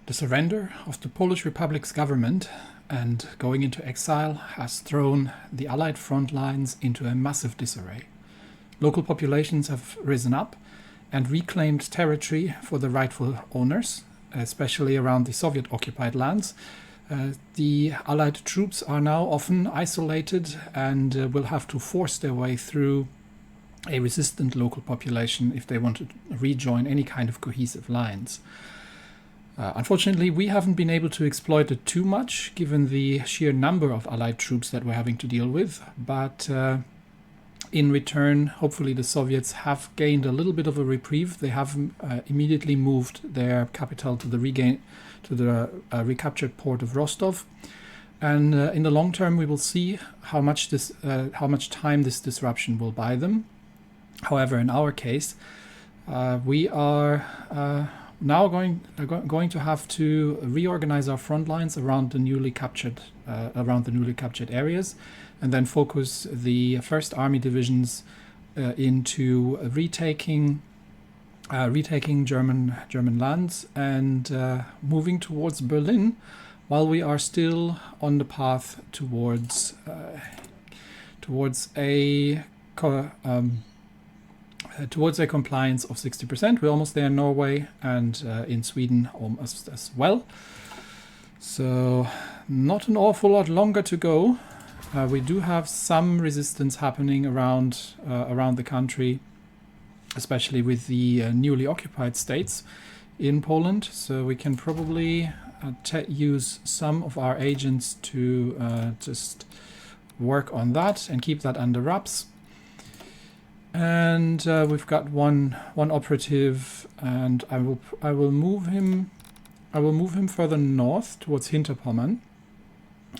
The surrender of the Polish Republic's government and going into exile has thrown the Allied front lines into a massive disarray. Local populations have risen up and reclaimed territory for the rightful owners, especially around the Soviet-occupied lands. The Allied troops are now often isolated and will have to force their way through a resistant local population if they want to rejoin any kind of cohesive lines. Unfortunately, we haven't been able to exploit it too much, given the sheer number of Allied troops that we're having to deal with, but in return, hopefully the Soviets have gained a little bit of a reprieve. They have immediately moved their capital to the recaptured port of Rostov, and in the long term we will see how much time this disruption will buy them. However, in our case, we are now going to have to reorganize our front lines around the newly captured areas, and then focus the First Army divisions into retaking German lands and moving towards Berlin, while we are still on the path towards a compliance of 60%. We're almost there in Norway and in Sweden almost as well. So not an awful lot longer to go. We do have some resistance happening around the country, especially with the newly occupied states in Poland. So we can probably use some of our agents to just work on that and keep that under wraps. And we've got one operative, and I will move him further north towards Hinterpommern,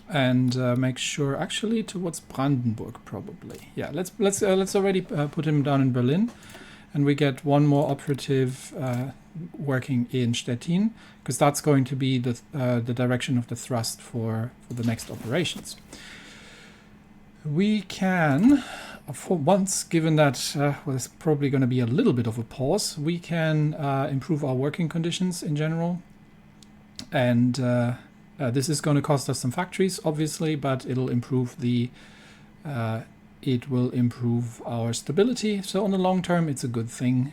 and make sure, actually towards Brandenburg probably. Yeah, let's already put him down in Berlin, and we get one more operative working in Stettin, because that's going to be the direction of the thrust for the next operations. We can, for once, given that there's probably going to be a little bit of a pause, we can improve our working conditions in general, and this is going to cost us some factories, obviously, but it'll improve our stability. So on the long term, it's a good thing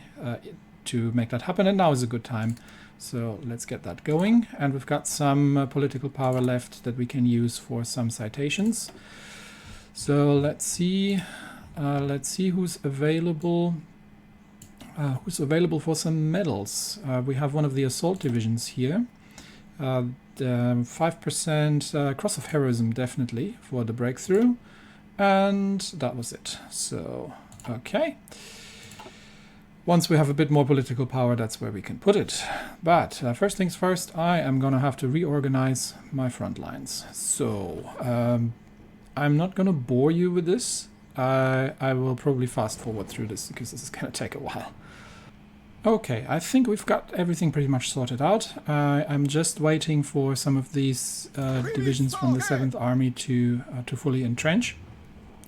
to make that happen, and now is a good time. So let's get that going, and we've got some political power left that we can use for some citations. So let's see who's available. Who's available for some medals? We have one of the assault divisions here. The 5% Cross of Heroism, definitely, for the breakthrough. And that was it. So, okay. Once we have a bit more political power, that's where we can put it. But first things first, I am going to have to reorganize my front lines. So, I'm not going to bore you with this. I will probably fast forward through this because this is going to take a while. Okay, I think we've got everything pretty much sorted out. I'm just waiting for some of these divisions from the 7th Army to fully entrench,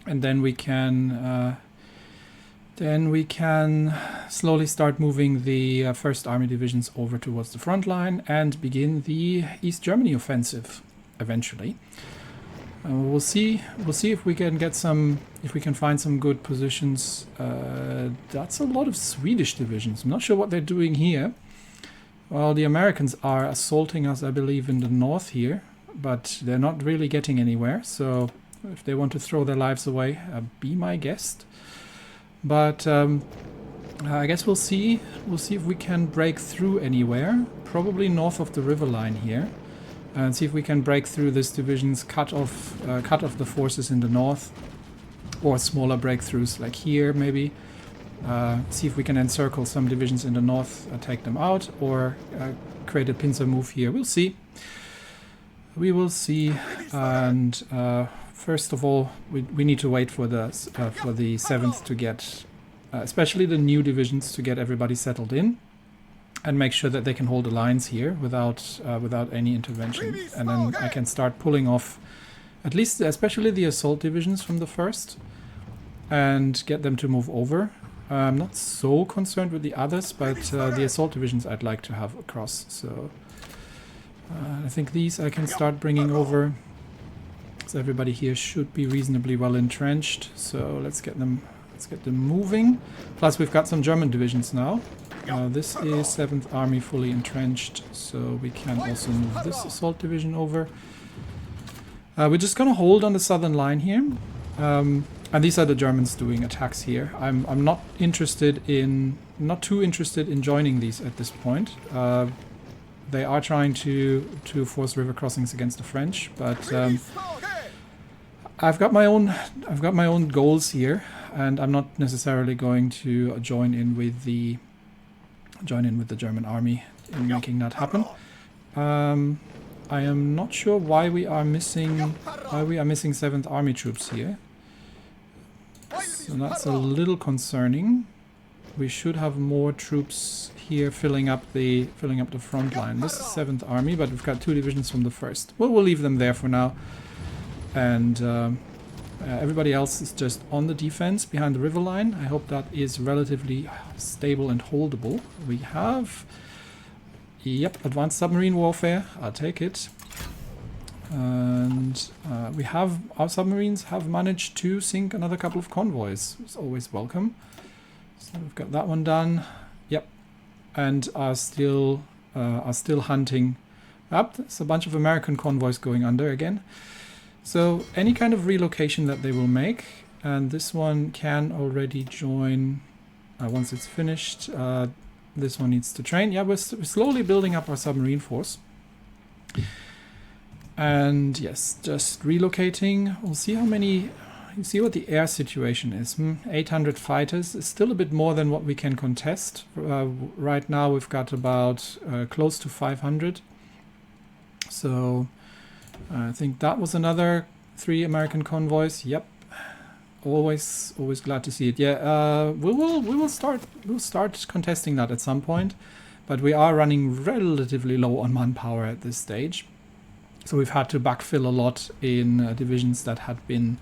and then we can slowly start moving the 1st Army divisions over towards the front line and begin the East Germany offensive eventually. We'll see if we can find some good positions. That's a lot of Swedish divisions. I'm not sure what they're doing here. Well, the Americans are assaulting us, I believe, in the north here, but they're not really getting anywhere. So if they want to throw their lives away, be my guest. But I guess we'll see. We'll see if we can break through anywhere. Probably north of the river line here. And see if we can break through this division's cut off the forces in the north, or smaller breakthroughs like here maybe. See if we can encircle some divisions in the north, take them out, or create a pincer move here. We'll see. We will see. And first of all, we need to wait for the 7th to get, especially the new divisions, to get everybody settled in. And make sure that they can hold the lines here without any intervention, and then I can start pulling off, at least especially the assault divisions from the 1st, and get them to move over. I'm not so concerned with the others, but the assault divisions I'd like to have across. So I think these I can start bringing over. So everybody here should be reasonably well entrenched. So let's get them moving. Plus we've got some German divisions now. This is 7th Army fully entrenched, so we can also move this assault division over. We're just gonna hold on the southern line here. And these are the Germans doing attacks here. I'm not too interested in joining these at this point. They are trying to force river crossings against the French, but I've got my own goals here, and I'm not necessarily going to join in with the German army in making that happen. I am not sure why we are missing 7th Army troops here. So that's a little concerning. We should have more troops here filling up the front line. This is 7th Army, but we've got 2 divisions from the 1st. Well, we'll leave them there for now. And everybody else is just on the defense behind the river line. I hope that is relatively stable and holdable. We have, yep, advanced submarine warfare. I'll take it. And our submarines have managed to sink another couple of convoys. It's always welcome. So we've got that one done. Yep, and are still hunting. Up, there's a bunch of American convoys going under again. So any kind of relocation that they will make, and this one can already join once it's finished. This one needs to train. Yeah, we're slowly building up our submarine force. And yes, just relocating. We'll see how many. You see what the air situation is. 800 fighters is still a bit more than what we can contest. Right now we've got about close to 500. So I think that was another 3 American convoys. Yep, always glad to see it. Yeah, we'll start contesting that at some point, but we are running relatively low on manpower at this stage. So we've had to backfill a lot in divisions that had been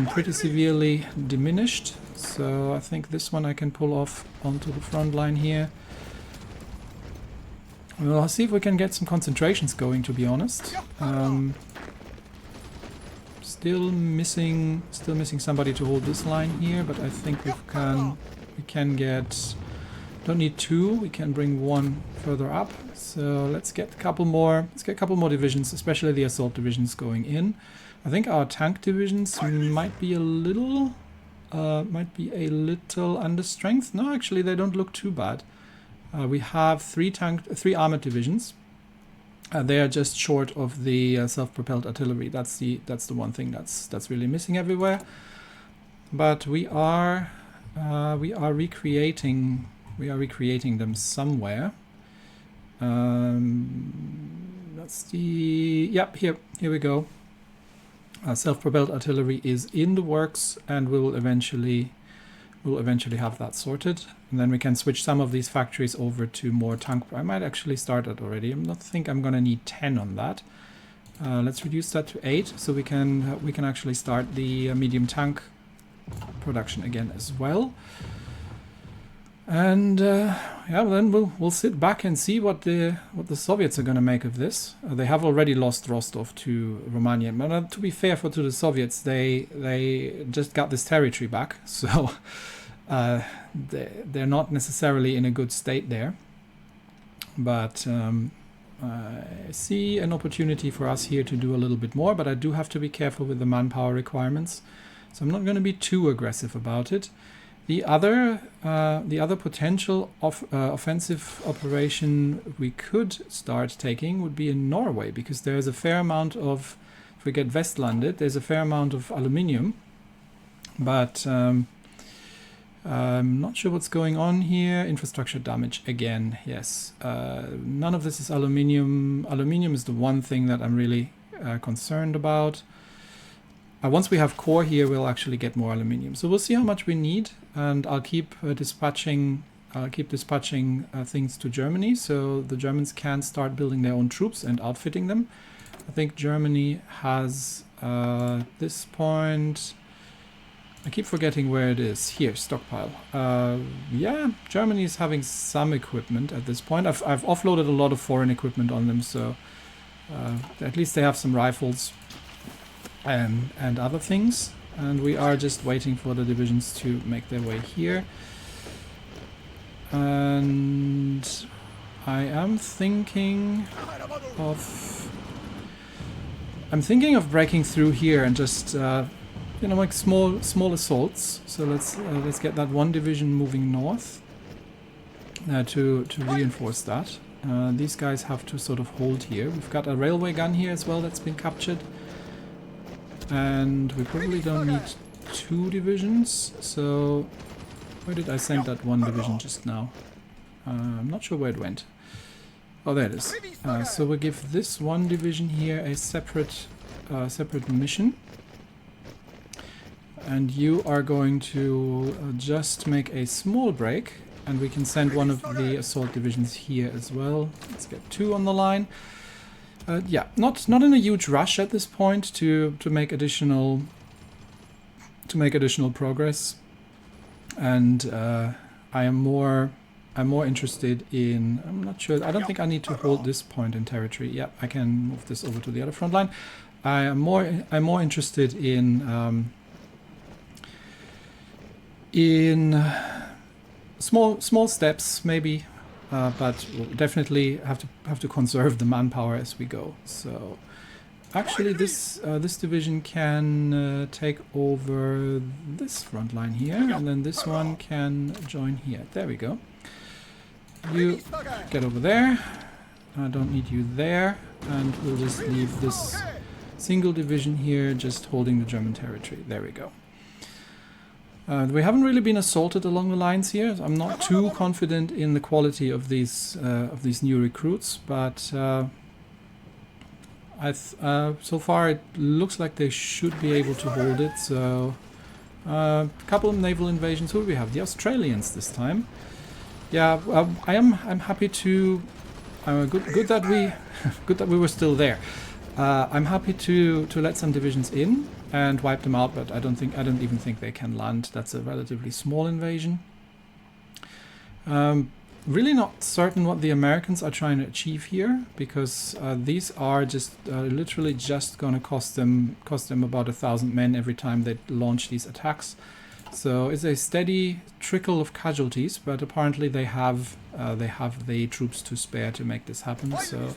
pretty severely diminished. So I think this one I can pull off onto the front line here. We'll see if we can get some concentrations going, to be honest. Still missing somebody to hold this line here, but I think we can get. Don't need 2. We can bring 1 further up. So let's get a couple more. Let's get a couple more divisions, especially the assault divisions going in. I think our tank divisions might be a little under strength. No, actually, they don't look too bad. We have 3 armored divisions. They are just short of the self-propelled artillery. That's the one thing that's really missing everywhere. But we are recreating them somewhere. That's the yep. Here we go. Self-propelled artillery is in the works, and we'll eventually have that sorted, and then we can switch some of these factories over to more tank. I might actually start that already. I think I'm gonna need 10 on that. Let's reduce that to 8, so we can actually start the medium tank production again as well. And yeah, then we'll sit back and see what the Soviets are going to make of this. They have already lost Rostov to Romania, but to be fair to the Soviets, they just got this territory back, so they're not necessarily in a good state there. But I see an opportunity for us here to do a little bit more, but I do have to be careful with the manpower requirements, so I'm not going to be too aggressive about it. The other potential offensive operation we could start taking would be in Norway, because there's a fair amount of, if we get Vestlandet, there's a fair amount of aluminium, but I'm not sure what's going on here. Infrastructure damage again, yes. None of this is aluminium. Aluminium is the one thing that I'm really concerned about. Once we have core here, we'll actually get more aluminium. So we'll see how much we need, and I'll keep dispatching things to Germany, so the Germans can start building their own troops and outfitting them. I think Germany has this point. I keep forgetting where it is. Here, stockpile. Yeah, Germany is having some equipment at this point. I've offloaded a lot of foreign equipment on them, so at least they have some rifles and other things. And we are just waiting for the divisions to make their way here. And I am thinking of breaking through here and just you know, like small assaults. So let's get that one division moving north to reinforce that. These guys have to sort of hold here. We've got a railway gun here as well that's been captured. And we probably don't need 2 divisions, so where did I send that one division just now? I'm not sure where it went. Oh, there it is. So we'll give this one division here a separate mission. And you are going to just make a small break, and we can send one of the assault divisions here as well. Let's get 2 on the line. Yeah, not in a huge rush at this point to make additional progress, and I'm more interested in. I'm not sure. I don't think I need to hold this point in territory. Yeah, I can move this over to the other front line. I'm more interested in small steps maybe. But we'll definitely have to conserve the manpower as we go. So actually this division can take over this front line here, and then this one can join here. There we go. You get over there. I don't need you there, and we'll just leave this single division here just holding the German territory. There we go. We haven't really been assaulted along the lines here. I'm not too confident in the quality of these new recruits, but so far it looks like they should be able to hold it. So a couple of naval invasions. Who do we have? The Australians this time. Yeah, I'm happy to. Good that we were still there. I'm happy to let some divisions in and wipe them out, but I don't even think they can land. That's a relatively small invasion. Really not certain what the Americans are trying to achieve here, because these are just literally just going to cost them about 1,000 men every time they launch these attacks. So it's a steady trickle of casualties, but apparently they have the troops to spare to make this happen. So.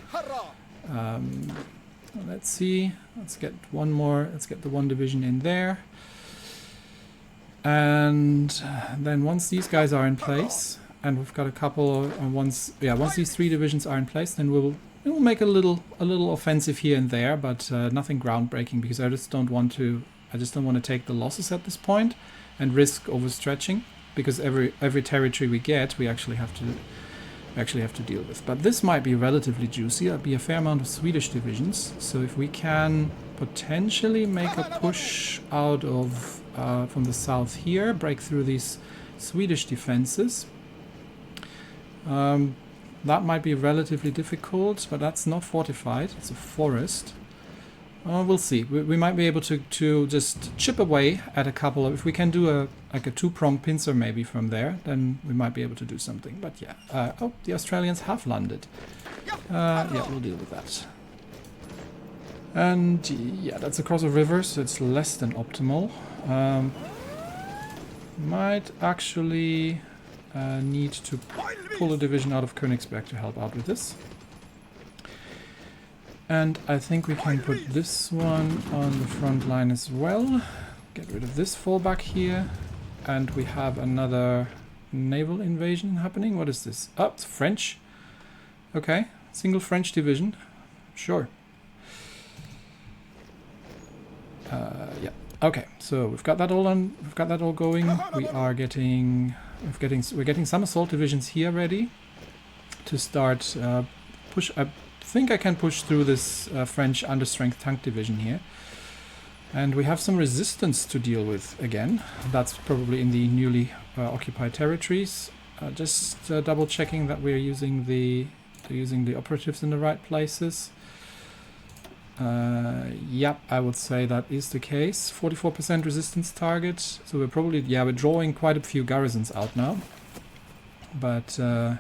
Let's see. Let's get one more. Let's get the one division in there. And then once these guys are in place, and we've got a couple. Once these 3 divisions are in place, then we'll make a little offensive here and there, but nothing groundbreaking, because I just don't want to take the losses at this point and risk overstretching, because every territory we get, we actually have to deal with. But this might be relatively juicy. That'll be a fair amount of Swedish divisions. So if we can potentially make a push out of from the south here, break through these Swedish defenses, that might be relatively difficult, but that's not fortified. It's a forest. We'll see. We might be able to just chip away at a couple of... If we can do a 2-pronged pincer maybe from there, then we might be able to do something. But yeah. Oh, the Australians have landed. Yeah, we'll deal with that. And yeah, that's across a river, so it's less than optimal. Might actually need to pull a division out of Königsberg to help out with this. And I think we can put this one on the front line as well. Get rid of this fallback here. And we have another naval invasion happening. What is this? Oh, it's French. Okay, single French division. Sure. Yeah. Okay, so we've got that all on. We've got that all going. We're getting some assault divisions here ready to start push. I think I can push through this French understrength tank division here. And we have some resistance to deal with again. That's probably in the newly occupied territories. Just double checking that we're using the operatives in the right places. Yep, I would say that is the case. 44% resistance target. So we're probably, yeah, we're drawing quite a few garrisons out now. But yeah,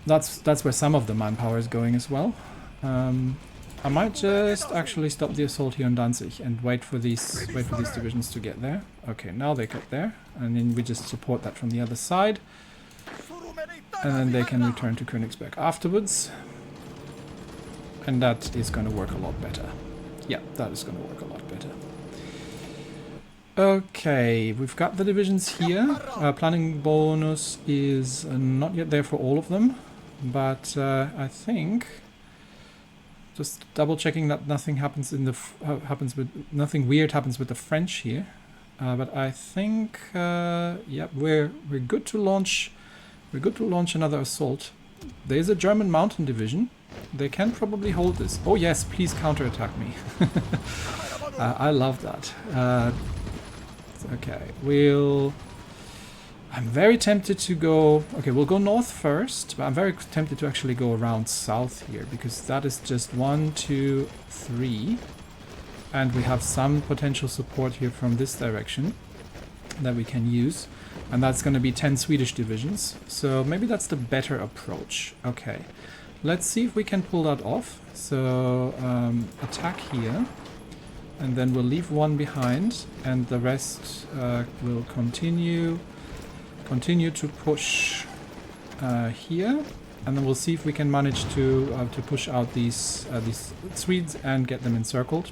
that's where some of the manpower is going as well. I might just actually stop the assault here on Danzig and wait for these divisions to get there. Okay, now they got there, and then we just support that from the other side, and then they can return to Königsberg afterwards. And that is going to work a lot better. Yeah, that is going to work a lot better. Okay, we've got the divisions here. Planning bonus is not yet there for all of them, but I think just double checking that nothing happens in the nothing weird happens with the French here. But I think yeah, we're good to launch. We're good to launch another assault. There is a German mountain division. They can probably hold this. Oh yes, please counterattack me. I love that. Okay, I'm very tempted to go... Okay, we'll go north first, but I'm very tempted to actually go around south here, because that is just 1, 2, 3. And we have some potential support here from this direction that we can use. And that's going to be 10 Swedish divisions. So maybe that's the better approach. Okay. Let's see if we can pull that off. So attack here, and then we'll leave one behind, and the rest will continue to push here, and then we'll see if we can manage to push out these Swedes and get them encircled.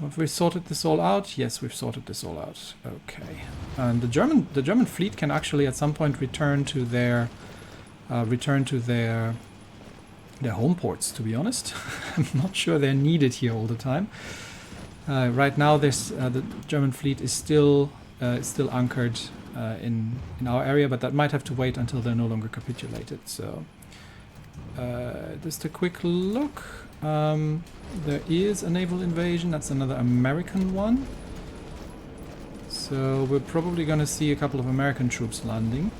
Have we sorted this all out? Yes, we've sorted this all out. Okay, and the German fleet can actually at some point return to their home ports, to be honest. I'm not sure they're needed here all the time. Right now, the German fleet is still anchored in our area, but that might have to wait until they're no longer capitulated. So, just a quick look. There is a naval invasion. That's another American one. So we're probably going to see a couple of American troops landing.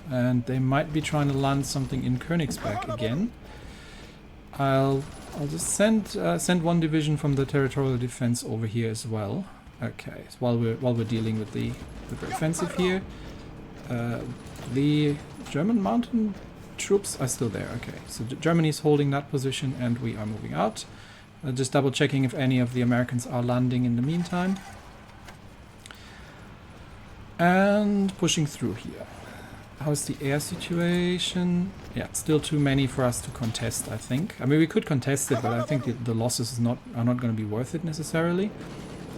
And they might be trying to land something in Königsberg again. I'll just send one division from the territorial defense over here as well. Okay, so while we're dealing with the offensive here, the German mountain troops are still there. Okay, so Germany is holding that position, and we are moving out. Just double checking if any of the Americans are landing in the meantime, and pushing through here. How's the air situation? Yeah, it's still too many for us to contest, I think. I mean, we could contest it, but I think the losses are not going to be worth it necessarily.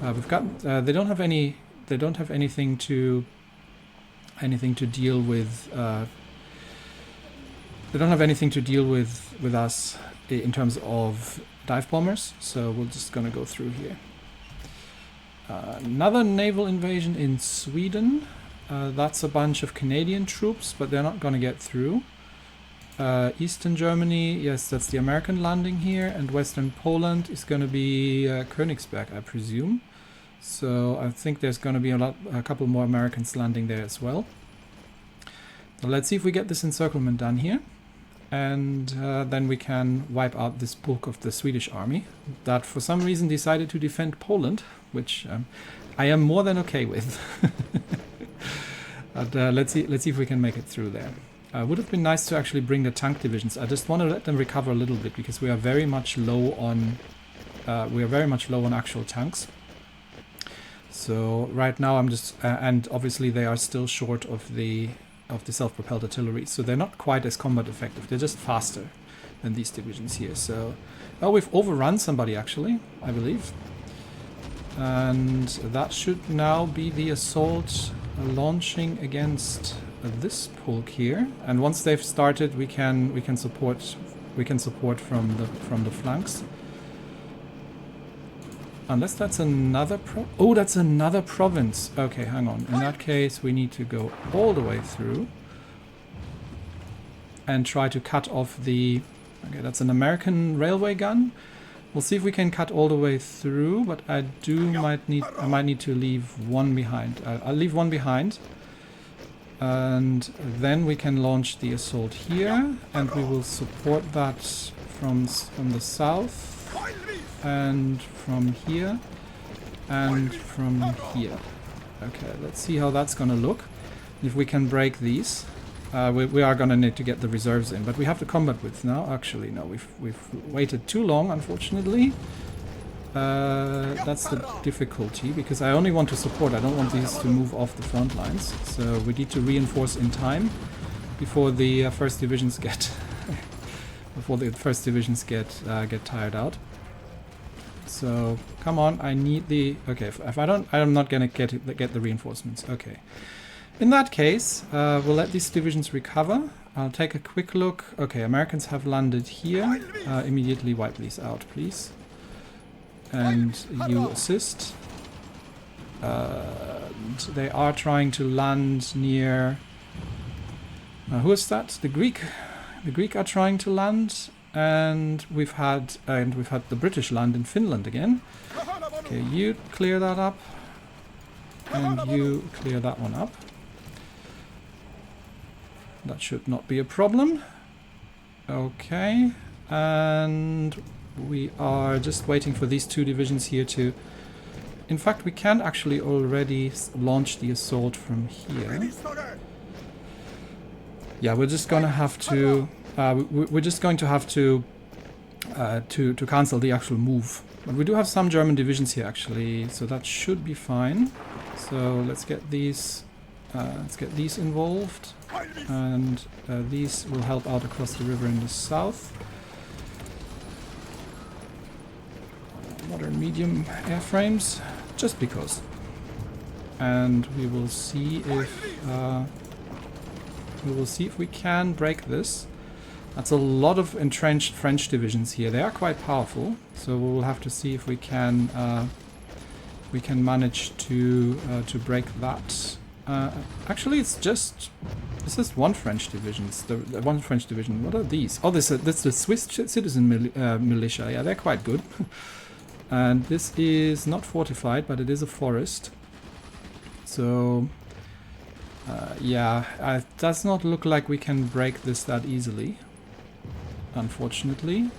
We've got they don't have anything to deal with. They don't have anything to deal with us in terms of dive bombers, so we're just gonna go through here. Another naval invasion in Sweden. That's a bunch of Canadian troops, but they're not going to get through. Eastern Germany, yes, that's the American landing here, and Western Poland is going to be Königsberg, I presume. So I think there's going to be a couple more Americans landing there as well. So let's see if we get this encirclement done here, and then we can wipe out this bulk of the Swedish army that for some reason decided to defend Poland, which I am more than okay with. But let's see if we can make it through there. Would have been nice to actually bring the tank divisions. I just want to let them recover a little bit, because we are very much low on actual tanks. So right now I'm just and obviously they are still short of the self-propelled artillery, so they're not quite as combat effective. They're just faster than these divisions here. So we've overrun somebody actually, I believe, and that should now be the assault launching against this bulk here, and once they've started, we can support from the flanks. Unless that's another that's another province. Okay, hang on. In that case, we need to go all the way through and try to cut off the... Okay, that's an American railway gun. We'll see if we can cut all the way through, but I might need to leave one behind. I'll leave one behind. And then we can launch the assault here, and we will support that from the south, and from here, and from here. Okay, let's see how that's gonna look. If we can break these, we are gonna need to get the reserves in, but we have the combat width now. Actually, no, we've waited too long, unfortunately. That's the difficulty, because I only want to support. I don't want these to move off the front lines. So we need to reinforce in time before the first divisions get get tired out. So come on, I need the if I don't, I'm not gonna get the reinforcements. Okay, in that case, we'll let these divisions recover. I'll take a quick look. Okay, Americans have landed here. Immediately wipe these out, please. And you assist. They are trying to land near... who is that? The Greek. The Greek are trying to land, and we've had the British land in Finland again. Okay, you clear that up, and you clear that one up. That should not be a problem. Okay, and we are just waiting for these two divisions here to... In fact, we can actually already launch the assault from here. Yeah, we're just gonna have to... we're just going to have to cancel the actual move. But we do have some German divisions here, actually, so that should be fine. So let's get these involved, and these will help out across the river in the south. Modern medium airframes, just because. And we will see if we can break this. That's a lot of entrenched French divisions here. They are quite powerful, so we will have to see if we can manage to break that. Actually, it's just one French division. One French division. What are these? Oh, that's the Swiss citizen militia. Yeah, they're quite good. And this is not fortified, but it is a forest. So, yeah, it does not look like we can break this that easily, unfortunately.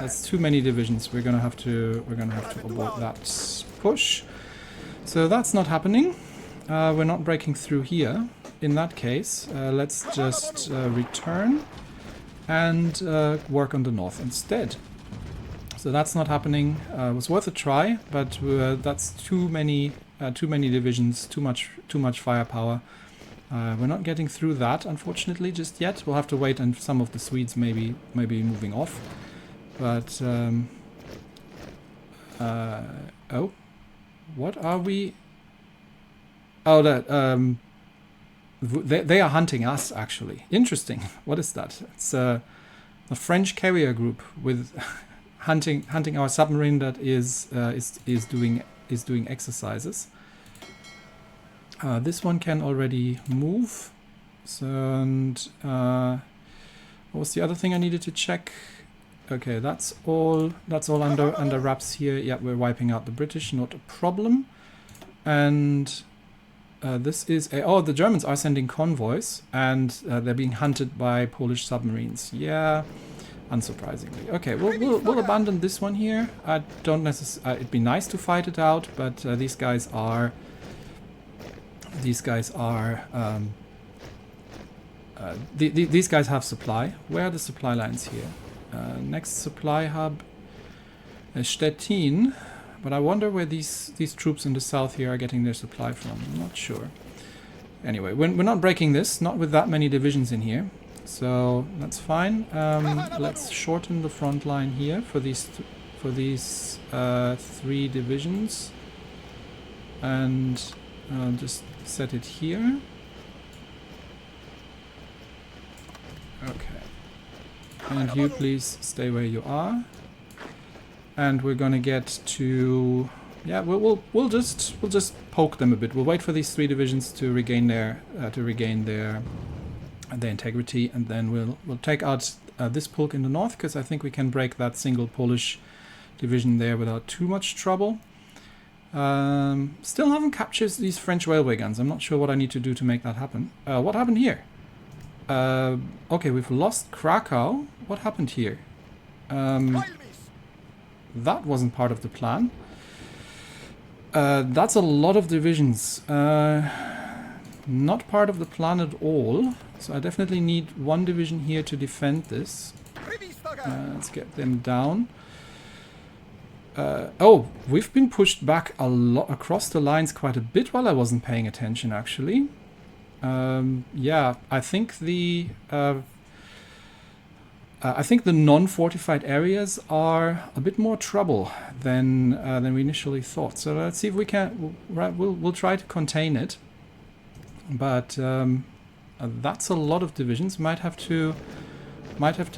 That's too many divisions. We're gonna have to abort that push. So that's not happening. We're not breaking through here. In that case, let's just return and work on the north instead. So that's not happening. It was worth a try, but that's too many divisions, too much firepower. We're not getting through that, unfortunately, just yet. We'll have to wait, and some of the Swedes maybe moving off. But oh, what are we? Oh, that they are hunting us, actually. Interesting. What is that? It's a French carrier group with hunting our submarine that is doing exercises. This one can already move. So, and what was the other thing I needed to check? Okay, that's all under wraps here. Yeah, we're wiping out the British, not a problem. And this is the Germans are sending convoys, and they're being hunted by Polish submarines. Yeah, unsurprisingly. Okay, we'll abandon this one here. I don't necessarily. It'd be nice to fight it out, but these guys are these guys have supply. Where are the supply lines here? Next supply hub, Stettin. But I wonder where these troops in the south here are getting their supply from. I'm not sure. Anyway, we're not breaking this, not with that many divisions in here. So that's fine. Let's shorten the front line here for these 3 divisions. And just set it here. Okay. And you please stay where you are. And we're gonna get to, yeah, we'll just poke them a bit. We'll wait for these 3 divisions to regain their integrity, and then we'll take out this polk in the north, because I think we can break that single Polish division there without too much trouble. Still haven't captured these French railway guns. I'm not sure what I need to do to make that happen. What happened here? Okay, we've lost Krakow. What happened here? That wasn't part of the plan. That's a lot of divisions. Not part of the plan at all. So I definitely need one division here to defend this. Let's get them down. Oh, we've been pushed back a lot across the lines quite a bit while I wasn't paying attention, actually. Yeah, I think the non-fortified areas are a bit more trouble than we initially thought. So let's see if we can. We'll try to contain it, but that's a lot of divisions. Might have to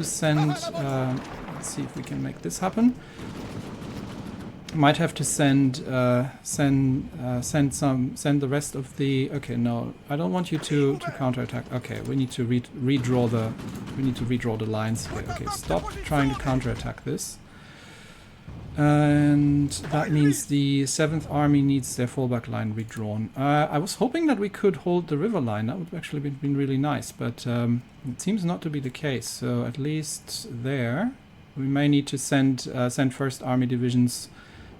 send. Let's see if we can make this happen. Might have to send the rest of the. Okay, no, I don't want you to counterattack. Okay, we need to redraw the lines here. Okay, stop trying to counterattack this. And that means the 7th Army needs their fallback line redrawn. I was hoping that we could hold the river line. That would actually been really nice, but it seems not to be the case. So at least there, we may need to send 1st Army divisions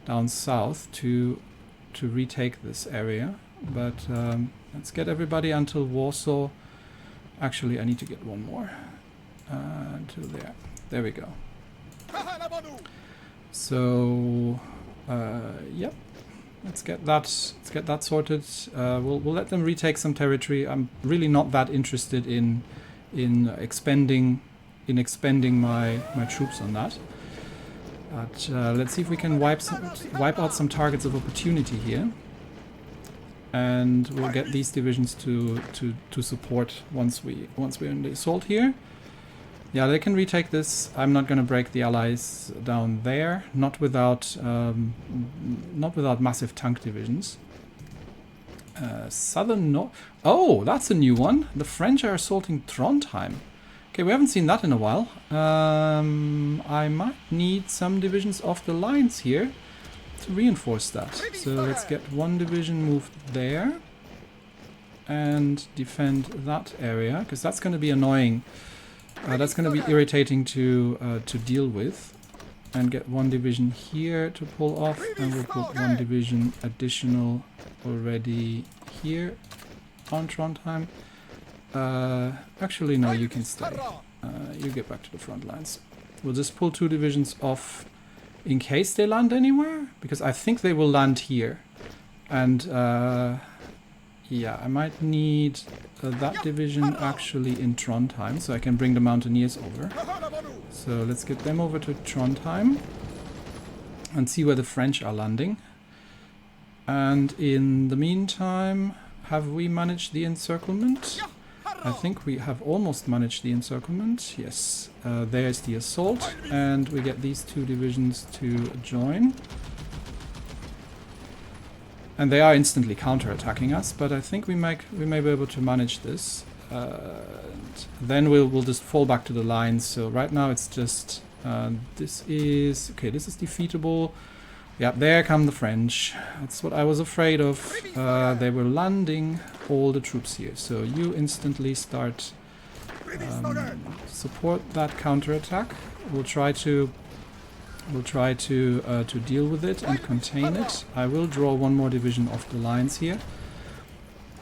down south to retake this area, but let's get everybody until Warsaw. Actually, I need to get one more until there. There we go. So, yep. Let's get that sorted. We'll let them retake some territory. I'm really not that interested in expending my troops on that. But let's see if we can wipe out some targets of opportunity here, and we'll get these divisions to support once we're in the assault here. Yeah, they can retake this. I'm not going to break the Allies down there, not without massive tank divisions. Southern North. Oh, that's a new one. The French are assaulting Trondheim. Okay, we haven't seen that in a while. I might need some divisions off the lines here to reinforce that. So let's get one division moved there and defend that area, because that's going to be annoying. That's going to be irritating to deal with. And get one division here to pull off, and we'll put one division additional already here on Trondheim. Actually, no, you can stay. You get back to the front lines. We'll just pull 2 divisions off in case they land anywhere, because I think they will land here. And yeah, I might need that division actually in Trondheim, so I can bring the Mountaineers over. So let's get them over to Trondheim and see where the French are landing. And in the meantime, have we managed the encirclement? I think we have almost managed the encirclement. Yes, there's the assault, and we get these 2 divisions to join. And they are instantly counter-attacking us, but I think we may be able to manage this. Then we'll just fall back to the lines. So right now it's just this is defeatable. Yeah, there come the French. That's what I was afraid of. They were landing all the troops here. So you instantly start support that counterattack. We'll try to deal with it and contain it. I will draw one more division off the lines here,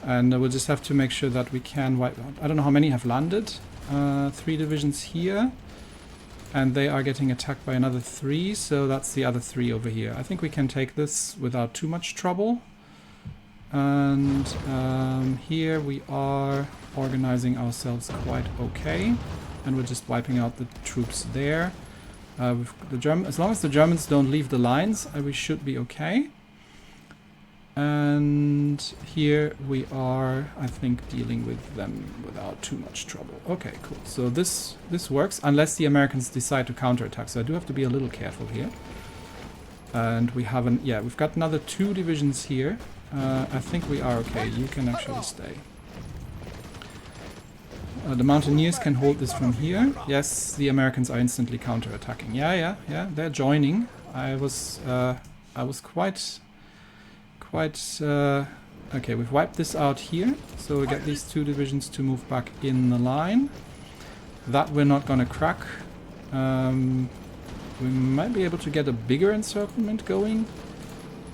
and we'll just have to make sure that we can wipe out. I don't know how many have landed. 3 divisions here. And they are getting attacked by another 3, so that's the other 3 over here. I think we can take this without too much trouble. And here we are organizing ourselves quite okay. And we're just wiping out the troops there. As long as the Germans don't leave the lines, we should be okay. And here we are, I think, dealing with them without too much trouble. Okay, cool. So this works, unless the Americans decide to counterattack. So I do have to be a little careful here. And we haven't... Yeah, we've got another 2 divisions here. I think we are okay. You can actually stay. The Mountaineers can hold this from here. Yes, the Americans are instantly counterattacking. Yeah, they're joining. I was quite quite... okay, we've wiped this out here. So we get these 2 divisions to move back in the line. That we're not going to crack. We might be able to get a bigger encirclement going.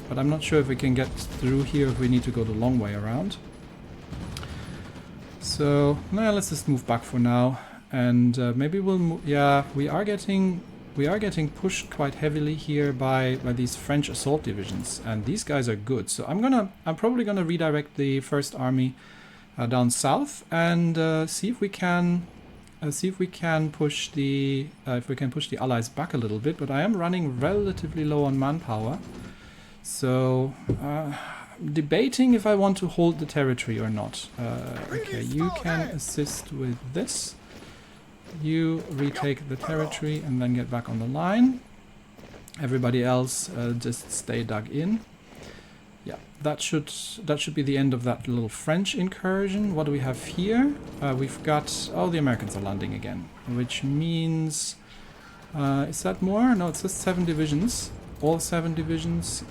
But I'm not sure if we can get through here, if we need to go the long way around. So, nah, let's just move back for now. And maybe we'll move... Yeah, we are getting pushed quite heavily here by these French assault divisions. And these guys are good. So I'm probably gonna redirect the First Army down south and see if we can push the Allies back a little bit. But I am running relatively low on manpower. So debating if I want to hold the territory or not. Okay, you can assist with this. You retake the territory and then get back on the line. Everybody else just stay dug in. Yeah, that should be the end of that little French incursion. What do we have here? We've got... Oh, the Americans are landing again. Which means... is that more? No, it's just 7 divisions. All 7 divisions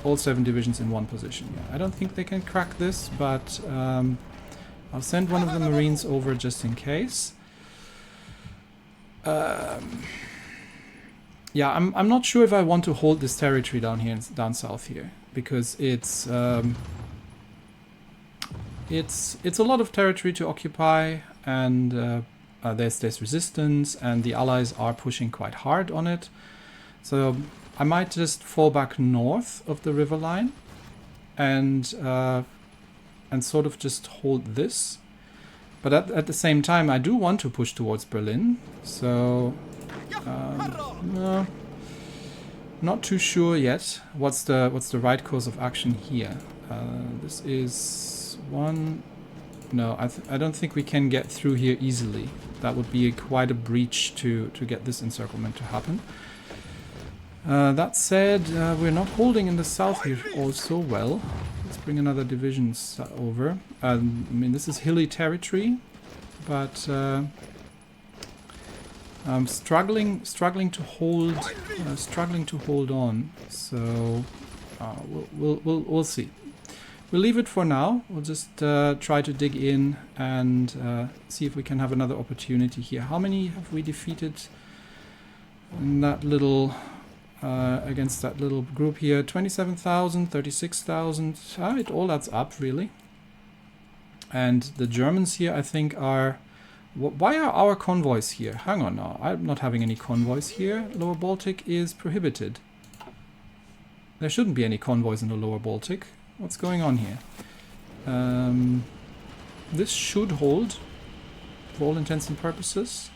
in one position. Yeah, I don't think they can crack this, but I'll send one of the Marines over just in case. Yeah, I'm not sure if I want to hold this territory down here, down south here, because it's a lot of territory to occupy, and there's resistance, and the Allies are pushing quite hard on it. So I might just fall back north of the river line, and sort of just hold this. But at the same time, I do want to push towards Berlin, so no, not too sure yet what's the right course of action here. This is one... No, I don't think we can get through here easily. That would be quite a breach to get this encirclement to happen. That said, we're not holding in the south here also well. Let's bring another division over. I mean, this is hilly territory, but I'm struggling to hold on. So we'll see. We'll leave it for now. We'll just try to dig in and see if we can have another opportunity here. How many have we defeated in that little... against that little group here? 27,000, 36,000. It all adds up, really. And the Germans here, I think, are... Why are our convoys here? Hang on now. I'm not having any convoys here. Lower Baltic is prohibited. There shouldn't be any convoys in the Lower Baltic. What's going on here? This should hold for all intents and purposes.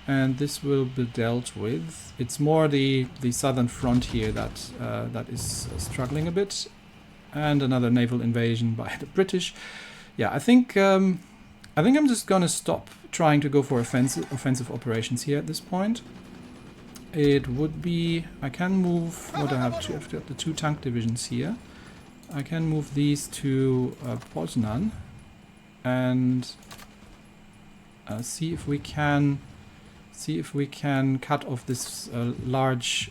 And this will be dealt with. It's more the southern front here that is struggling a bit, and another naval invasion by the British. Yeah, I think I'm just gonna stop trying to go for offensive operations here at this point. It would be... I can move... What do I have? I've got the 2 tank divisions here. I can move these to Poznan and see if we can cut off this large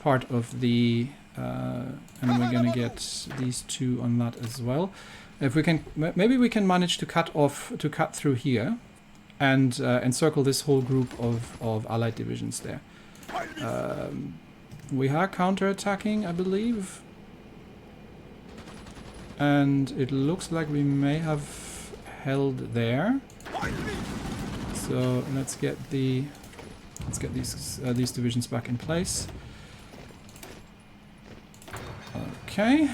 part of the and we're gonna get these 2 on that as well. If we can, maybe we can manage to cut through here and encircle this whole group of Allied divisions there. We are counter-attacking, I believe, and it looks like we may have held there. So let's get these divisions back in place. Okay.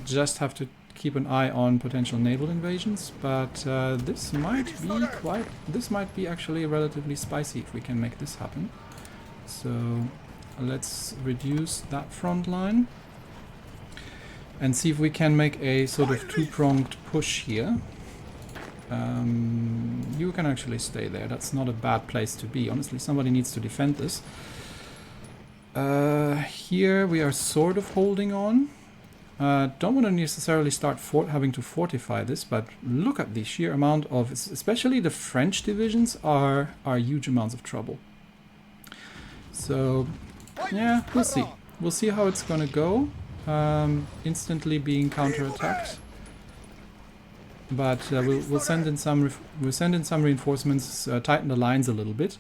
Just have to keep an eye on potential naval invasions, but this might be actually relatively spicy if we can make this happen. So let's reduce that front line and see if we can make a sort of 2-pronged push here. You can actually stay there. That's not a bad place to be. Honestly, somebody needs to defend this. Here we are sort of holding on. Don't want to necessarily start having to fortify this, but look at the sheer amount of... Especially the French divisions are huge amounts of trouble. So, yeah, we'll see. We'll see how it's gonna go. instantly being counterattacked. But we'll send in some reinforcements, tighten the lines a little bit,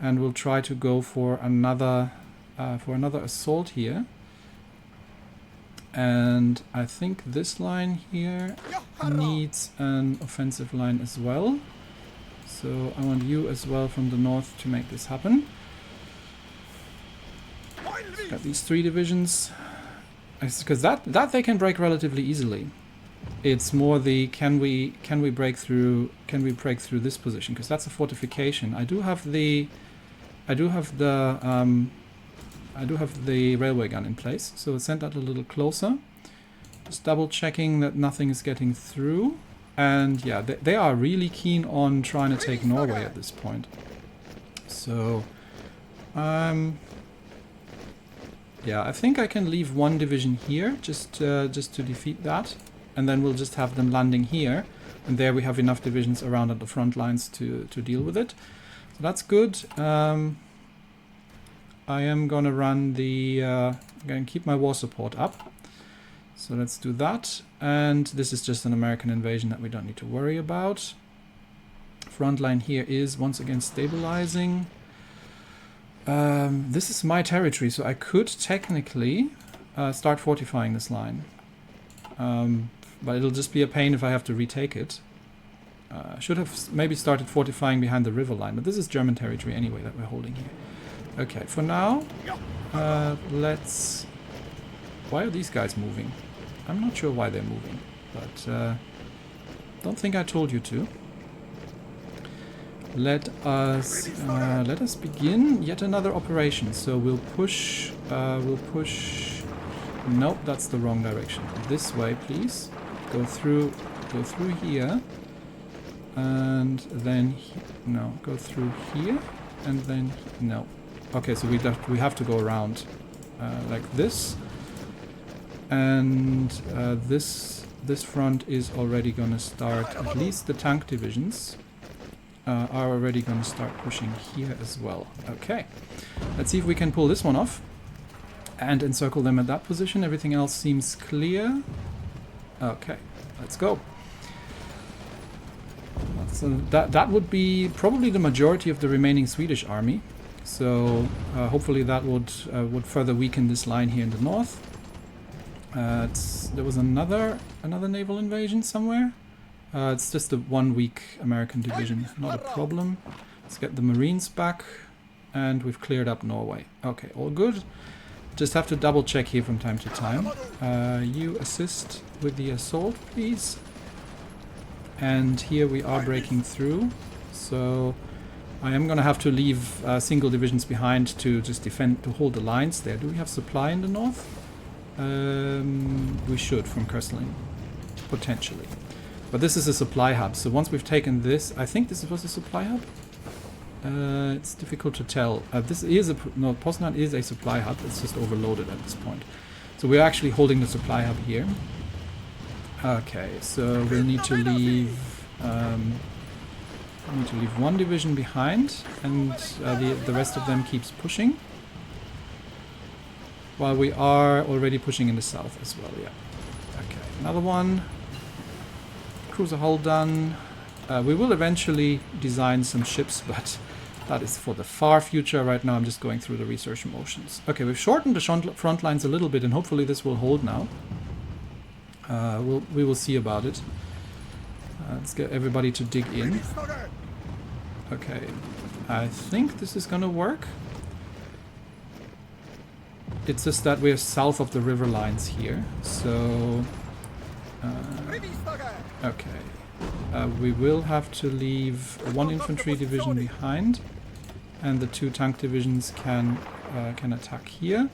and we'll try to go for another assault here. And I think this line here needs an offensive line as well. So I want you as well from the north to make this happen. Got these 3 divisions, because that they can break relatively easily. It's more the can we break through this position, because that's a fortification. I do have the railway gun in place, so we'll send that a little closer. Just double checking that nothing is getting through. And yeah, they are really keen on trying to take Norway at this point. So, yeah, I think I can leave 1 division here just to defeat that. And then we'll just have them landing here. And there we have enough divisions around at the front lines to deal with it. So that's good. I am going to run the... I'm going to keep my war support up. So let's do that. And this is just an American invasion that we don't need to worry about. Front line here is once again stabilizing. This is my territory, so I could technically start fortifying this line. But it'll just be a pain if I have to retake it. I should have maybe started fortifying behind the river line, but this is German territory anyway that we're holding here. Okay, for now, let's... Why are these guys moving? I'm not sure why they're moving, but don't think I told you to. Let us begin yet another operation. So we'll push. Nope, that's the wrong direction. This way, please. Go through here, and then no. Go through here, and then no. Okay, so we have to go around like this, and this front is already going to start. At least the tank divisions are already going to start pushing here as well. Okay, let's see if we can pull this one off and encircle them at that position. Everything else seems clear. Okay, let's go. So that would be probably the majority of the remaining Swedish army. So hopefully that would further weaken this line here in the north. There was another naval invasion somewhere. It's just a 1 weak American division, not a problem. Let's get the Marines back, and we've cleared up Norway. Okay, all good. Just have to double check here from time to time. You assist with the assault, please. And here we are breaking through. So I am going to have to leave single divisions behind to just defend, to hold the lines there. Do we have supply in the north? We should from Kösslin, potentially. But this is a supply hub, so once we've taken this, I think this was a supply hub? It's difficult to tell. This is no, Poznan is a supply hub, it's just overloaded at this point. So we're actually holding the supply hub here. Okay, so we'll need to leave one division behind, and the rest of them keeps pushing. While we are already pushing in the south as well, yeah. Okay, another one. Cruiser hull done. We will eventually design some ships, but that is for the far future. Right now I'm just going through the research motions. Okay, we've shortened the front lines a little bit, and hopefully this will hold now. We will see about it. Let's get everybody to dig in. Okay, I think this is gonna work. It's just that we're south of the river lines here, so... okay. We will have to leave one infantry division behind, and the 2 tank divisions can attack here.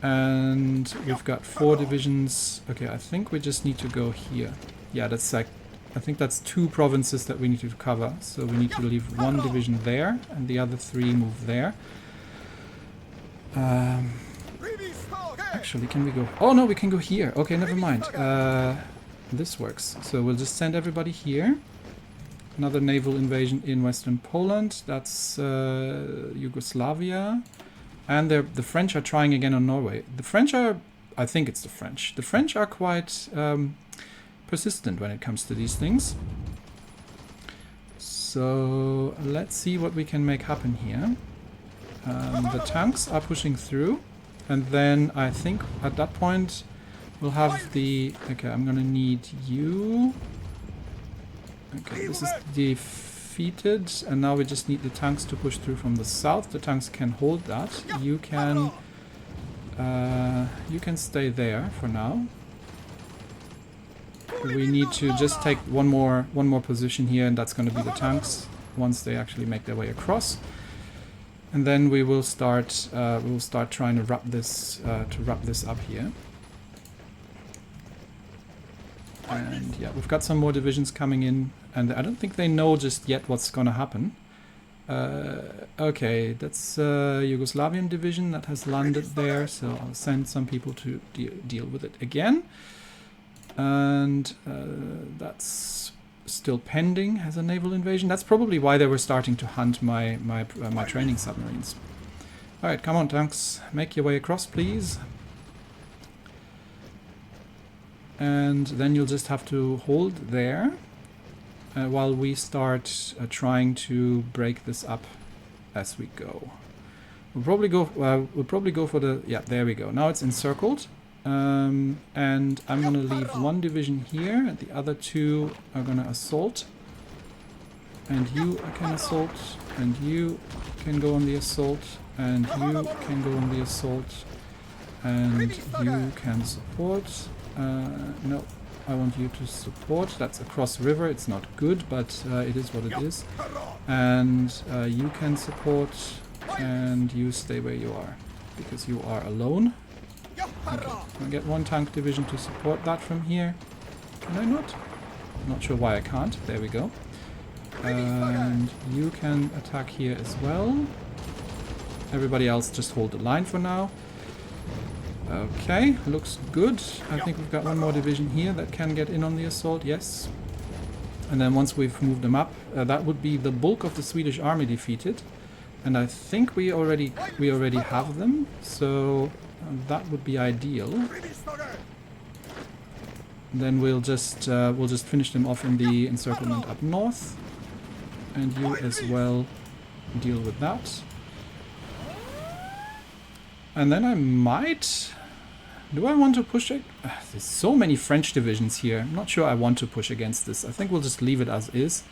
And we've got 4 divisions. Okay, I think we just need to go here. Yeah, that's like, I think that's 2 provinces that we need to cover. So we need to leave 1 division there, and the other 3 move there. Actually, can we go? Oh no, we can go here. Okay, never mind. This works. So we'll just send everybody here. Another naval invasion in Western Poland. That's Yugoslavia. And the French are trying again on Norway. The French are, I think it's the French. The French are quite persistent when it comes to these things. So let's see what we can make happen here. The tanks are pushing through. And then I think at that point we'll have the... Okay, I'm gonna need you. Okay, this is defeated, and now we just need the tanks to push through from the south. The tanks can hold that. You can stay there for now. We need to just take one more position here, and that's going to be the tanks once they actually make their way across. And then we will start trying to wrap this up here. And yeah, we've got some more divisions coming in, and I don't think they know just yet what's going to happen. Okay, that's Yugoslavian division that has landed there, so I'll send some people to deal with it again. And that's still pending as a naval invasion. That's probably why they were starting to hunt my training submarines. Alright, come on tanks, make your way across please. And then you'll just have to hold there while we start trying to break this up as we go. We'll probably go for the... Yeah, there we go. Now it's encircled. And I'm going to leave one division here, and the other two are going to assault. And you can assault, and you can go on the assault, and you can go on the assault, and you can support. No, I want you to support. That's across river. It's not good, but it is what it is. And you can support, and you stay where you are, because you are alone. Okay, I'll get one tank division to support that from here. Can I not? I'm not sure why I can't. There we go. And you can attack here as well. Everybody else just hold the line for now. Okay, looks good. I think we've got one more division here that can get in on the assault, yes. And then once we've moved them up, that would be the bulk of the Swedish army defeated. And I think we already have them, so that would be ideal. Then we'll just finish them off in the encirclement up north. And you as well deal with that. And then I might... Do I want to push it? There's so many French divisions here. I'm not sure I want to push against this. I think we'll just leave it as is.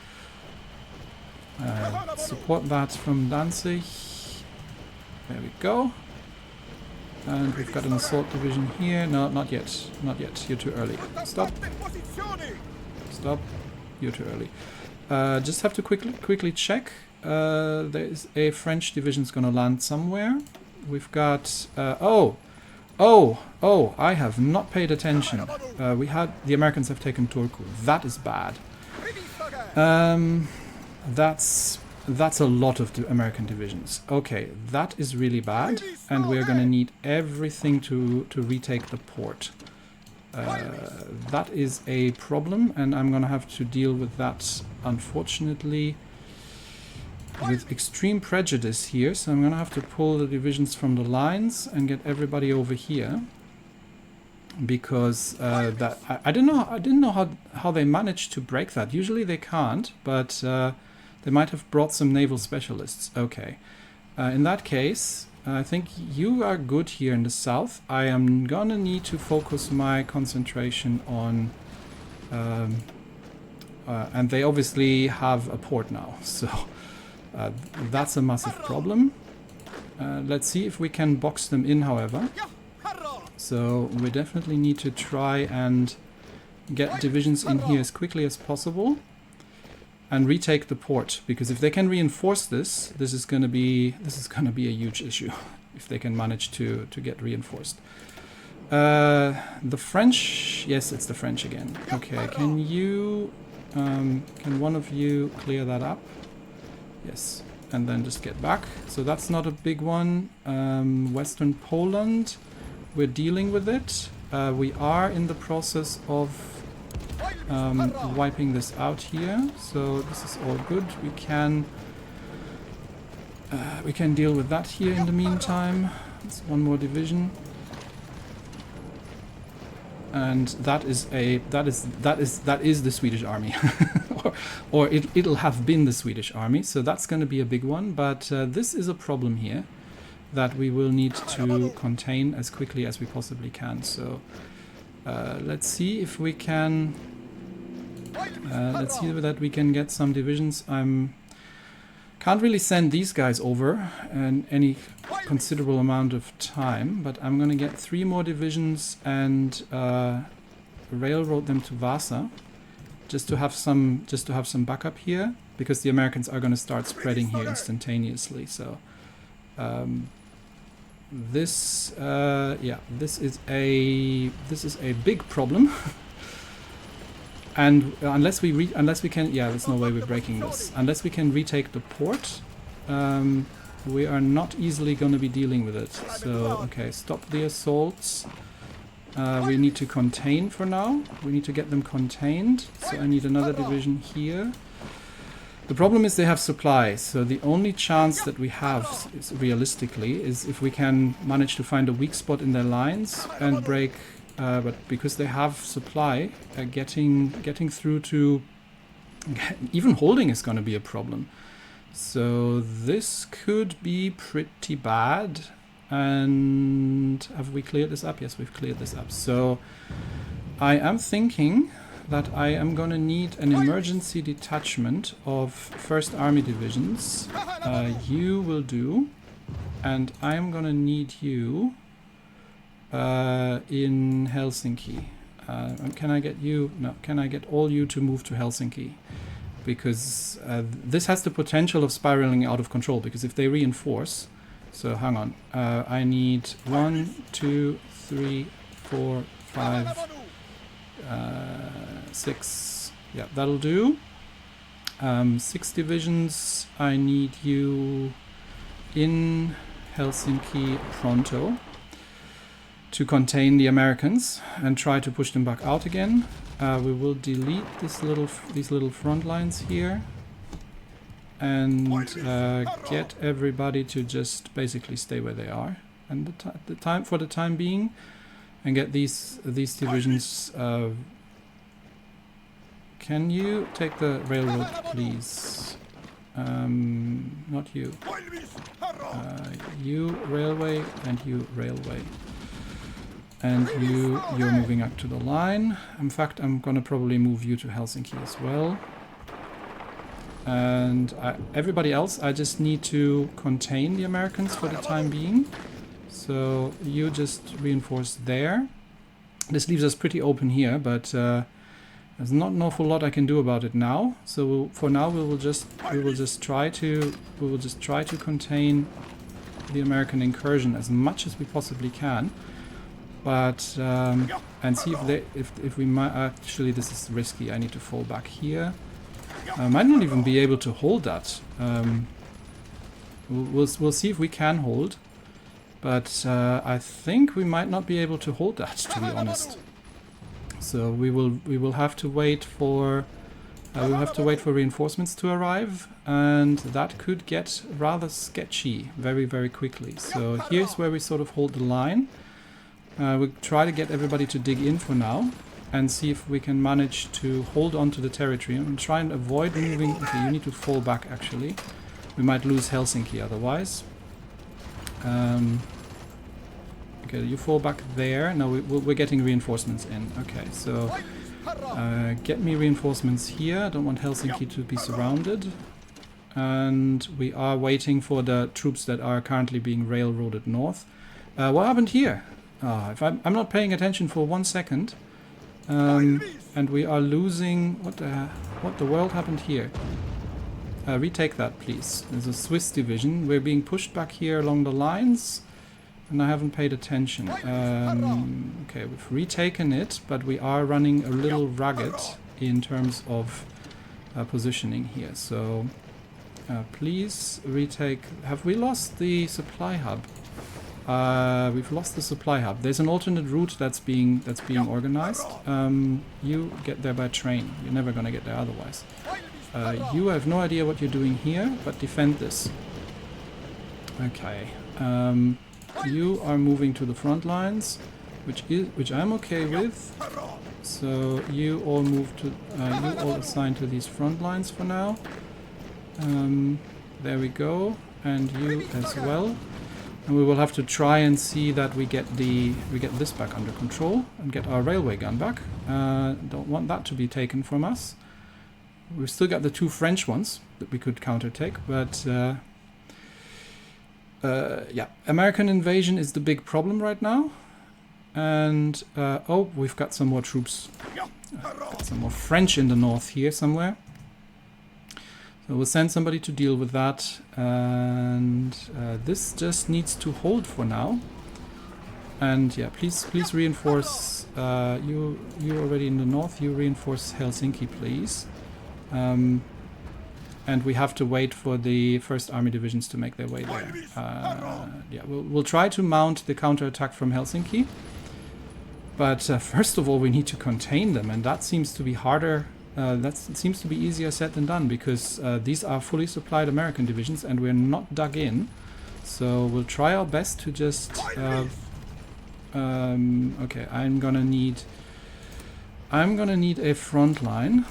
Support that from Danzig. There we go. And we've got an assault division here. No, not yet. Not yet. You're too early. Stop. Stop. You're too early. Just have to quickly check. There is a French division's gonna land somewhere. We've got... Oh, I have not paid attention. The Americans have taken Turku. That is bad. That's a lot of the American divisions. Okay, that is really bad, and we're gonna need everything to retake the port. That is a problem, and I'm gonna have to deal with that, unfortunately, with extreme prejudice here. So I'm gonna have to pull the divisions from the lines and get everybody over here, because I didn't know how they managed to break that. Usually they can't, but they might have brought some naval specialists. Okay, in that case, I think you are good here in the south. I am gonna need to focus my concentration on, and they obviously have a port now, so that's a massive problem. Let's see if we can box them in, however. So we definitely need to try and get divisions in here as quickly as possible and retake the port, because if they can reinforce this is going to be a huge issue if they can manage to get reinforced. The French, yes, it's the French again. Okay, can one of you clear that up? Yes, and then just get back. So that's not a big one. Western Poland, we're dealing with it. We are in the process of wiping this out here, so this is all good. We can We can deal with that here in the meantime. It's one more division. And that is the Swedish army. or it'll have been the Swedish army, so that's going to be a big one. But this is a problem here that we will need to contain as quickly as we possibly can. So let's see if we can. Let's see that we can get some divisions. Can't really send these guys over in any considerable amount of time, but I'm going to get 3 more divisions and railroad them to Vasa, just to have some backup here, because the Americans are going to start spreading here instantaneously. So this is a big problem. And unless we can, yeah, there's no way we're breaking this. Unless we can retake the port, we are not easily going to be dealing with it. So, okay, stop the assaults. We need to contain for now. We need to get them contained. So I need another division here. The problem is they have supplies. So the only chance that we have, realistically, is if we can manage to find a weak spot in their lines and break. But because they have supply, getting through to even holding is going to be a problem. So this could be pretty bad. And have we cleared this up? Yes, we've cleared this up. So I am thinking that I am going to need an emergency detachment of 1st Army divisions. You will do, and I am going to need you in Helsinki. Can I get you? No. Can I get all you to move to Helsinki? Because this has the potential of spiraling out of control. Because if they reinforce, so hang on, I need 1, 2, 3, 4, 5, 6. Yeah, that'll do. 6 divisions. I need you in Helsinki pronto to contain the Americans and try to push them back out again. We will delete these little front lines here and get everybody to just basically stay where they are, and for the time being, and get these divisions. Can you take the railroad, please? Not you. You railway and you railway. And you're moving up to the line. In fact, I'm gonna probably move you to Helsinki as well. And everybody else, I just need to contain the Americans for the time being. So you just reinforce there. This leaves us pretty open here, but there's not an awful lot I can do about it now. So for now, we will just try to contain the American incursion as much as we possibly can. But and see if we might actually, this is risky. I need to fall back here. I might not even be able to hold that. We'll see if we can hold, but I think we might not be able to hold that, to be honest. So we will have to wait for reinforcements to arrive, and that could get rather sketchy very, very quickly. So here's where we sort of hold the line. We'll try to get everybody to dig in for now and see if we can manage to hold on to the territory and try and avoid moving. Okay, you need to fall back actually. We might lose Helsinki otherwise. Okay, you fall back there. No, we're getting reinforcements in. Okay, so get me reinforcements here. I don't want Helsinki to be surrounded. And we are waiting for the troops that are currently being railroaded north. What happened here? If I'm not paying attention for 1 second, and we are losing. What the world happened here? Retake that, please. There's a Swiss division. We're being pushed back here along the lines, and I haven't paid attention. Okay, we've retaken it, but we are running a little ragged in terms of positioning here. So please retake. Have we lost the supply hub? We've lost the supply hub. There's an alternate route that's being organized. You get there by train. You're never gonna get there otherwise. You have no idea what you're doing here, but defend this. Okay. You are moving to the front lines, which I'm okay with. So you all move to you all assign to these front lines for now. There we go, and you as well. And we will have to try and see that we get this back under control and get our railway gun back. Don't want that to be taken from us. We've still got the 2 French ones that we could countertake, but yeah, American invasion is the big problem right now. And oh, we've got some more troops, got some more French in the north here somewhere. So we'll send somebody to deal with that, and this just needs to hold for now. And yeah, please reinforce. You already in the north. You reinforce Helsinki, please. And we have to wait for the first army divisions to make their way there. Yeah, we'll try to mount the counterattack from Helsinki, but first of all we need to contain them, and that seems to be harder. That seems to be easier said than done, because these are fully supplied American divisions and we're not dug in. So we'll try our best to just... okay, I'm gonna need a front line.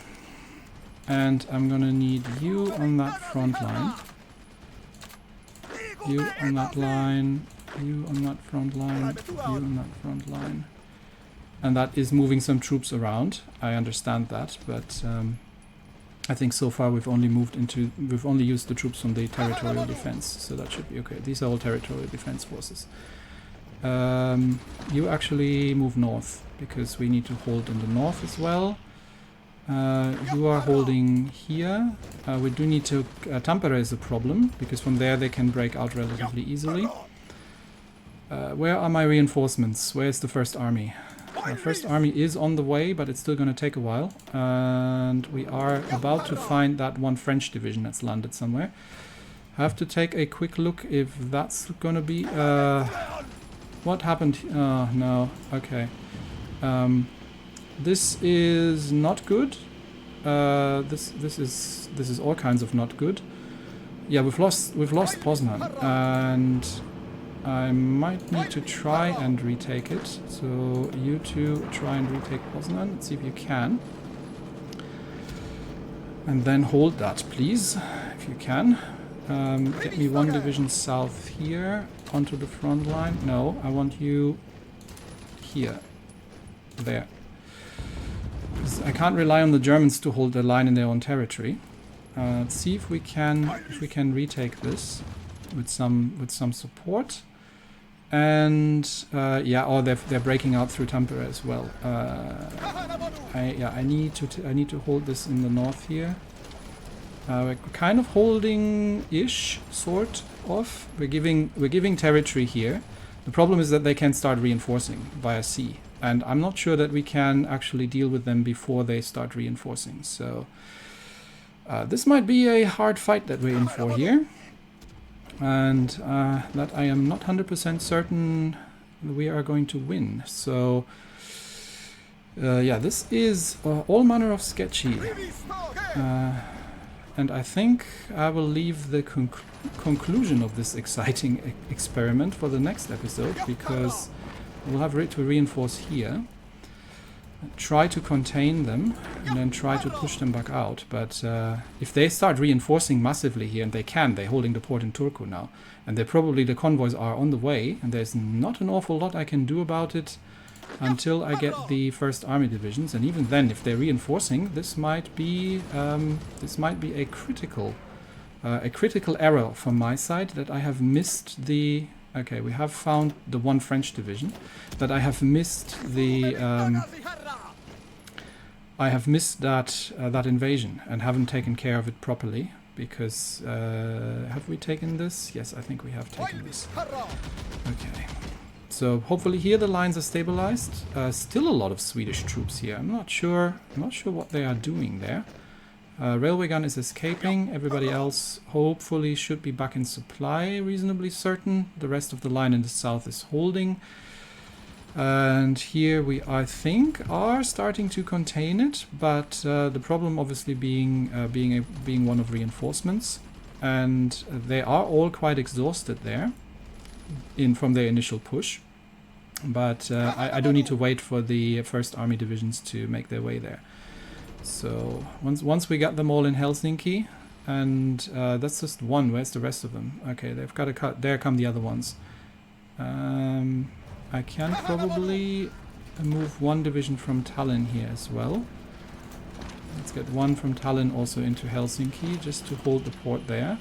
And I'm gonna need you on that front line. You on that line. You on that front line. You on that front line. And that is moving some troops around. I understand that, but I think so far we've only used the troops from the territorial defense, so that should be okay. These are all territorial defense forces. You actually move north, because we need to hold in the north as well. You are holding here. We do need to... Tampere is a problem, because from there they can break out relatively easily. Where are my reinforcements? Where's the first army? The first army is on the way, but it's still going to take a while. And we are about to find that 1 French division that's landed somewhere. I have to take a quick look if that's going to be... what happened? Oh, no. Okay. This is not good. This is all kinds of not good. Yeah, we've lost Poznan, and I might need to try and retake it. So you two try and retake Poznan. Let's see if you can. And then hold that, please, if you can. Get me 1 division south here onto the front line. No, I want you here. There. I can't rely on the Germans to hold their line in their own territory. Let's see if we can retake this with some support. And yeah, oh, they're breaking out through Tampere as well. I need to hold this in the north here. We're kind of holding-ish, sort of. We're giving territory here. The problem is that they can start reinforcing via sea. And I'm not sure that we can actually deal with them before they start reinforcing. So this might be a hard fight that we're in for here. And that I am not 100% certain we are going to win. So yeah, this is all manner of sketchy. And I think I will leave the conclusion of this exciting experiment for the next episode, because we'll have to reinforce here, try to contain them, and then try to push them back out. But if they start reinforcing massively here, and they're holding the port in Turku now, and the convoys are on the way, and there's not an awful lot I can do about it until I get the first army divisions. And even then, if they're reinforcing, this might be a critical error from my side, that I have missed the... Okay, we have found the 1 French division, that I have missed the... I have missed that invasion and haven't taken care of it properly, because... have we taken this? Yes, I think we have taken this. Okay. So hopefully here the lines are stabilized. Still a lot of Swedish troops here. I'm not sure what they are doing there. Railway gun is escaping. Everybody else hopefully should be back in supply, reasonably certain. The rest of the line in the south is holding. And here we, I think, are starting to contain it, but the problem obviously being one of reinforcements. and they are all quite exhausted there from their initial push. But I do need to wait for the first army divisions to make their way there. So once we got them all in Helsinki, and that's just one. Where's the rest of them? Okay, they've got to cut. There come the other ones. I can probably move one division from Tallinn here as well. Let's get one from Tallinn also into Helsinki, just to hold the port there.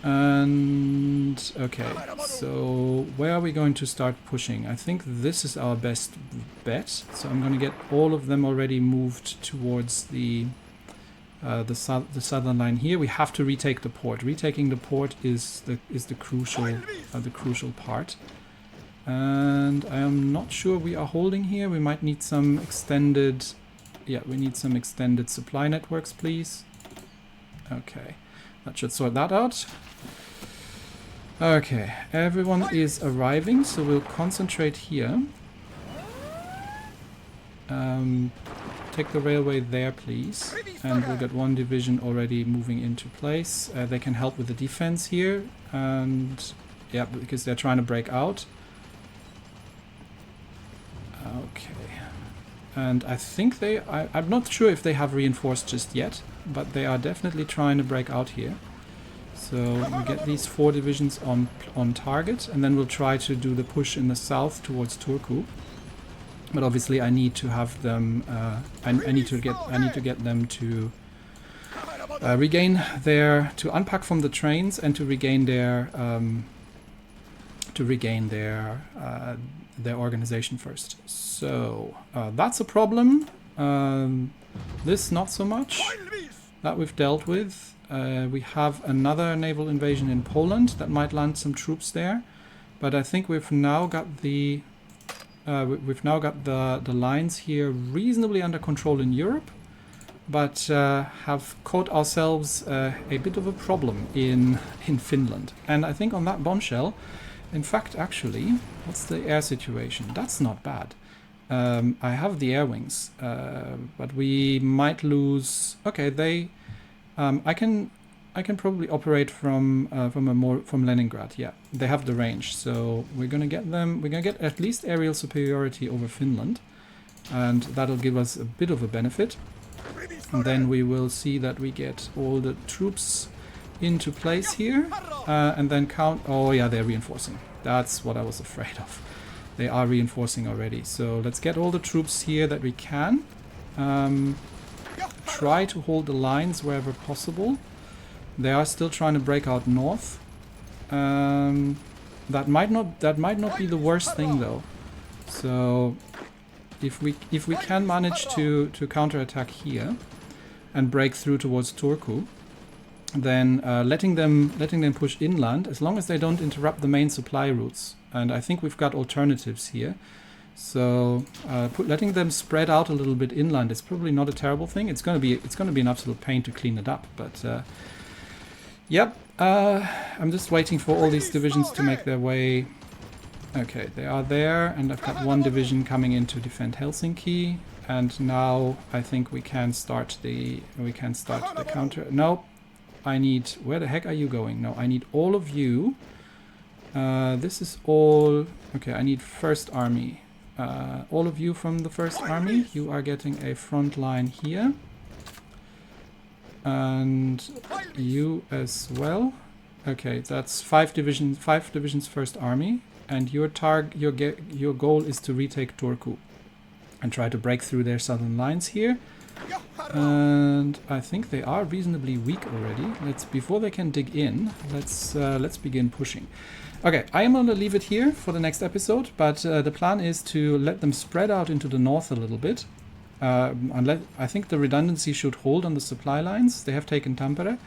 And okay, so where are we going to start pushing? I think this is our best bet. So I'm going to get all of them already moved towards the southern line here. We have to retake the port. Retaking the port is the crucial part. And I am not sure we are holding here. We might need some extended. Yeah, we need some extended supply networks, please. Okay. That should sort that out. Okay, everyone is arriving, so we'll concentrate here. Take the railway there, please. And we'll get one division already moving into place. They can help with the defense here. And yeah, because they're trying to break out. Okay. And I think I'm not sure if they have reinforced just yet, but they are definitely trying to break out here. So we get these 4 divisions on target, and then we'll try to do the push in the south towards Turku. But obviously, I need to have them. I need to get them to to unpack from the trains and to regain their organization first. So that's a problem. This not so much. That we've dealt with. We have another naval invasion in Poland that might land some troops there, but I think we've now got the lines here reasonably under control in Europe, but have caught ourselves a bit of a problem in Finland. And I think on that bombshell, in fact, actually, what's the air situation? That's not bad. I have the air wings, but we might lose. Okay, I can probably operate from Leningrad. Yeah, they have the range, so we're gonna get them. We're gonna get at least aerial superiority over Finland, and that'll give us a bit of a benefit. And then we will see that we get all the troops into place here, and then count. Oh yeah, they're reinforcing. That's what I was afraid of. They are reinforcing already. So let's get all the troops here that we can. Try to hold the lines wherever possible. They are still trying to break out north. That might not be the worst thing though. So if we can manage to counterattack here and break through towards Turku, then letting them push inland, as long as they don't interrupt the main supply routes. And I think we've got alternatives here. So letting them spread out a little bit inland is probably not a terrible thing. It's going to be an absolute pain to clean it up, but yep. I'm just waiting for all these divisions to make their way. Okay, they are there, and I've got one division coming in to defend Helsinki. And now I think we can start the counter. No, I need. Where the heck are you going? No, I need all of you. This is all. Okay, I need first army. All of you from the first army, you are getting a front line here. And you as well. Okay, that's 5 divisions first army, and your goal is to retake Turku and try to break through their southern lines here. And I think they are reasonably weak already. Before they can dig in, let's begin pushing. Okay, I am going to leave it here for the next episode, but the plan is to let them spread out into the north a little bit. I think the redundancy should hold on the supply lines. They have taken Tampere,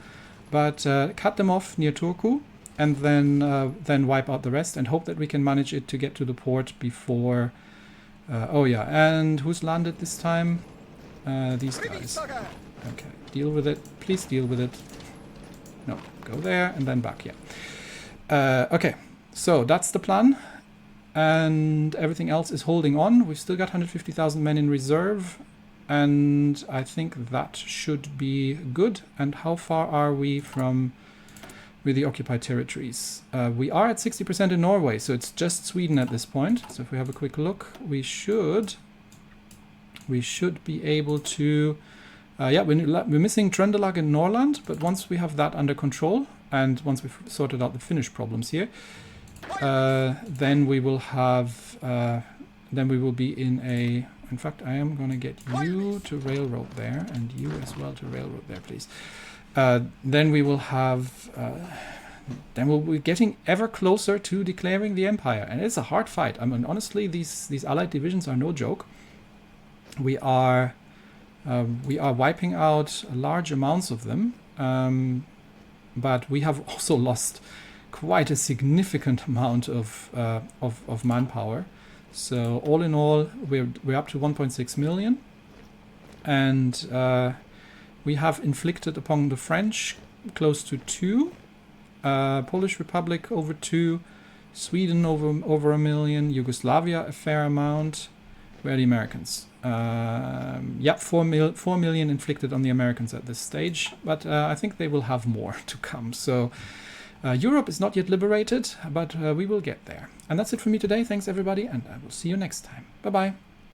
but cut them off near Turku, and then wipe out the rest, and hope that we can manage it to get to the port before. Oh yeah, and who's landed this time? These guys. Okay, deal with it. Please deal with it. No, go there and then back. Yeah. Okay, so that's the plan. And everything else is holding on. We've still got 150,000 men in reserve. and I think that should be good. And how far are we from with the occupied territories? We are at 60% in Norway, so it's just Sweden at this point. So if we have a quick look, we should be able to... yeah, we're missing Trøndelag and Norrland, but once we have that under control, and once we've sorted out the Finnish problems here, then we will have... then we will be in a... In fact, I am going to get you to railroad there, and you as well to railroad there, please. Then we will have... then we'll be getting ever closer to declaring the empire, and it's a hard fight. I mean, honestly, these allied divisions are no joke. We are wiping out large amounts of them, but we have also lost quite a significant amount of manpower. So all in all, we're up to 1.6 million, and we have inflicted upon the French close to 2, Polish Republic over 2, Sweden over 1 million, Yugoslavia a fair amount. Where are the Americans? Yeah, 4 million inflicted on the Americans at this stage, but I think they will have more to come. So Europe is not yet liberated, but we will get there. And that's it for me today. Thanks everybody, and I will see you next time. Bye bye.